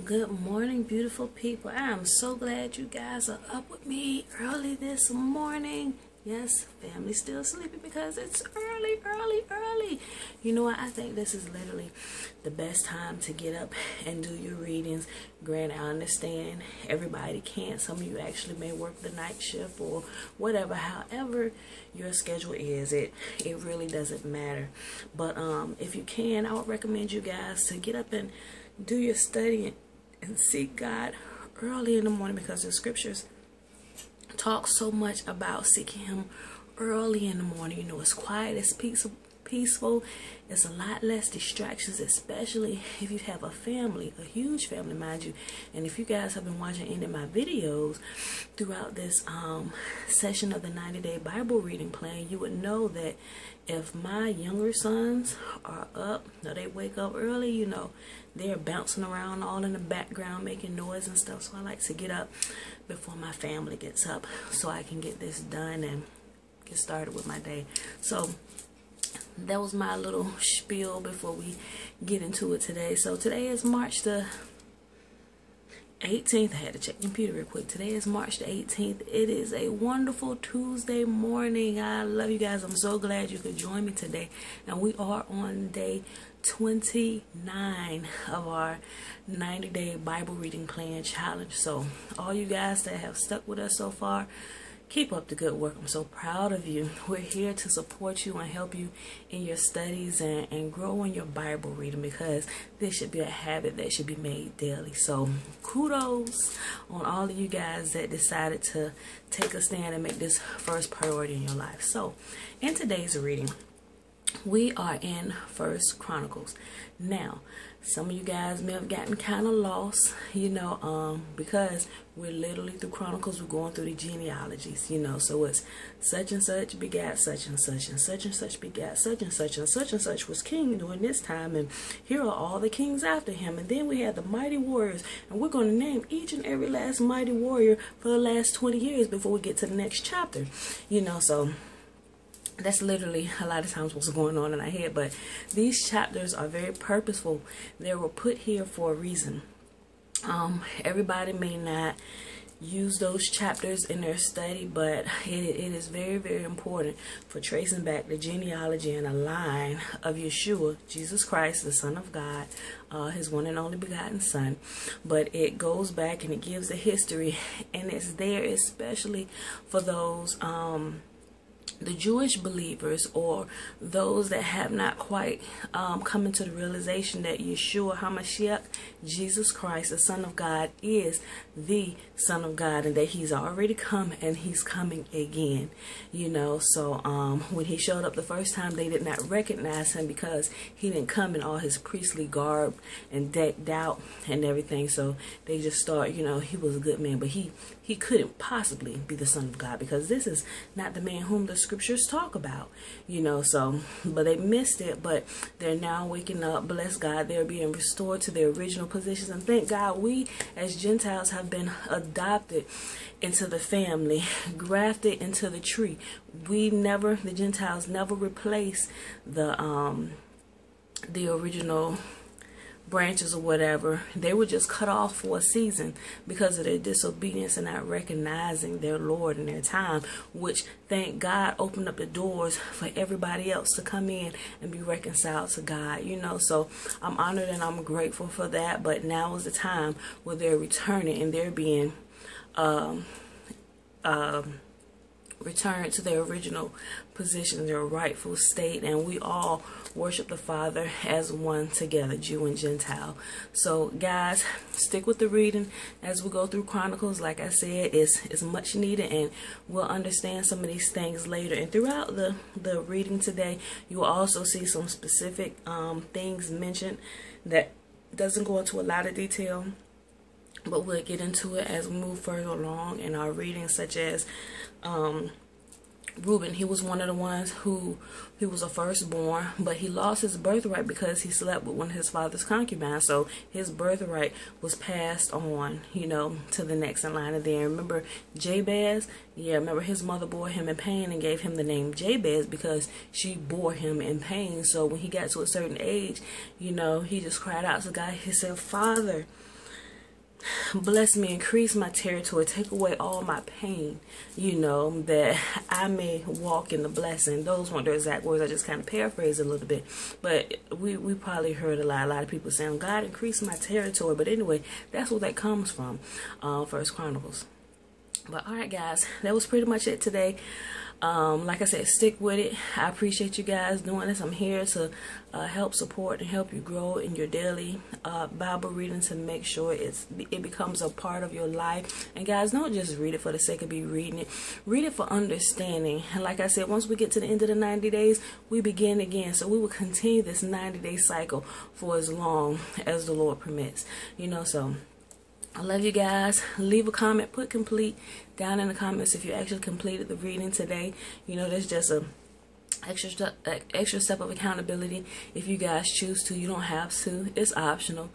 Good morning, beautiful people. I am so glad you guys are up with me early this morning. Yes, family's still sleeping because it's early. You know what? I think this is literally the best time to get up and do your readings. Granted, I understand everybody can't. Some of you actually may work the night shift or whatever. However your schedule is, it really doesn't matter. But if you can, I would recommend you guys to get up and do your studying and seek God early in the morning, because the scriptures talk so much about seeking Him early in the morning. You know, it's quiet, it's peaceful, it's a lot less distractions, especially if you have a family, a huge family, mind you. And if you guys have been watching any of my videos throughout this session of the 90-day Bible reading plan, you would know that if my younger sons are up, they wake up early, you know, they're bouncing around all in the background making noise and stuff. So I like to get up before my family gets up so I can get this done and get started with my day. So that was my little spiel before we get into it today. So today is March the 18th. I had to check the computer real quick. Today is March the 18th. It is a wonderful Tuesday morning. I love you guys. I'm so glad you could join me today. And we are on day 29 of our 90-day Bible reading plan challenge. So all you guys that have stuck with us so far, keep up the good work. I'm so proud of you. We're here to support you and help you in your studies and grow in your Bible reading, because this should be a habit that should be made daily. So kudos on all of you guys that decided to take a stand and make this first priority in your life. So in today's reading, we are in First Chronicles. Now, some of you guys may have gotten kind of lost, you know, because we're literally through Chronicles. We're going through the genealogies, you know. So it's such and such begat such and such, and such and such begat such and such, and such and such was king during this time, and here are all the kings after him. And then we had the mighty warriors, and we're going to name each and every last mighty warrior for the last 20 years before we get to the next chapter, you know. So that's literally a lot of times what's going on in our head. But these chapters are very purposeful. They were put here for a reason. Everybody may not use those chapters in their study, but it is very important for tracing back the genealogy and a line of Yeshua, Jesus Christ, the Son of God, his one and only begotten Son. But it goes back and it gives the history, and it's there especially for those the Jewish believers, or those that have not quite come into the realization that Yeshua HaMashiach, Jesus Christ, the Son of God, is the Son of God, and that he's already come and he's coming again, you know. So when he showed up the first time, they did not recognize him because he didn't come in all his priestly garb and decked out and everything. So they just thought, you know, he was a good man, but he couldn't possibly be the Son of God, because this is not the man whom the scriptures talk about, you know. So but they missed it, but they're now waking up. Bless God, they're being restored to their original positions, and thank God we as Gentiles have been adopted into the family, grafted into the tree. The Gentiles never replace the original branches or whatever. They were just cut off for a season because of their disobedience and not recognizing their Lord in their time, which, thank God, opened up the doors for everybody else to come in and be reconciled to God, you know. So I'm honored and I'm grateful for that. But now is the time where they're returning and they're being returned to their original position, their rightful state, and we all worship the Father as one together, Jew and Gentile. So guys, stick with the reading as we go through Chronicles. Like I said, it's much needed, and we'll understand some of these things later. And throughout the reading today, you will also see some specific things mentioned that doesn't go into a lot of detail, but we'll get into it as we move further along in our reading, such as Reuben. He was one of the ones who he was a firstborn, but he lost his birthright because he slept with one of his father's concubines. So his birthright was passed on, you know, to the next in line. And then remember Jabez? Yeah, remember his mother bore him in pain and gave him the name Jabez because she bore him in pain. So when he got to a certain age, you know, he just cried out to God. He said, "Father, bless me, increase my territory, take away all my pain, that I may walk in the blessing. Those weren't the exact words. I just kind of paraphrased a little bit. But we probably heard a lot of people saying, God, increase my territory. But anyway, that's what that comes from, First Chronicles. But all right, guys, that was pretty much it today. Like I said, stick with it. I appreciate you guys doing this. I'm here to help support and help you grow in your daily Bible reading, to make sure it becomes a part of your life. And guys, don't just read it for the sake of reading it. Read it for understanding. And like I said, once we get to the end of the 90 days, we begin again. So we will continue this 90-day cycle for as long as the Lord permits. So I love you guys. Leave a comment, put complete down in the comments if you actually completed the reading today. There's just a extra step of accountability. If you guys choose to, you don't have to. It's optional,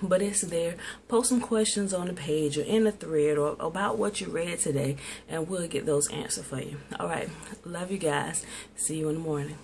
but it's there. Post some questions on the page or in the thread or about what you read today, and we'll get those answered for you. All right. Love you guys. See you in the morning.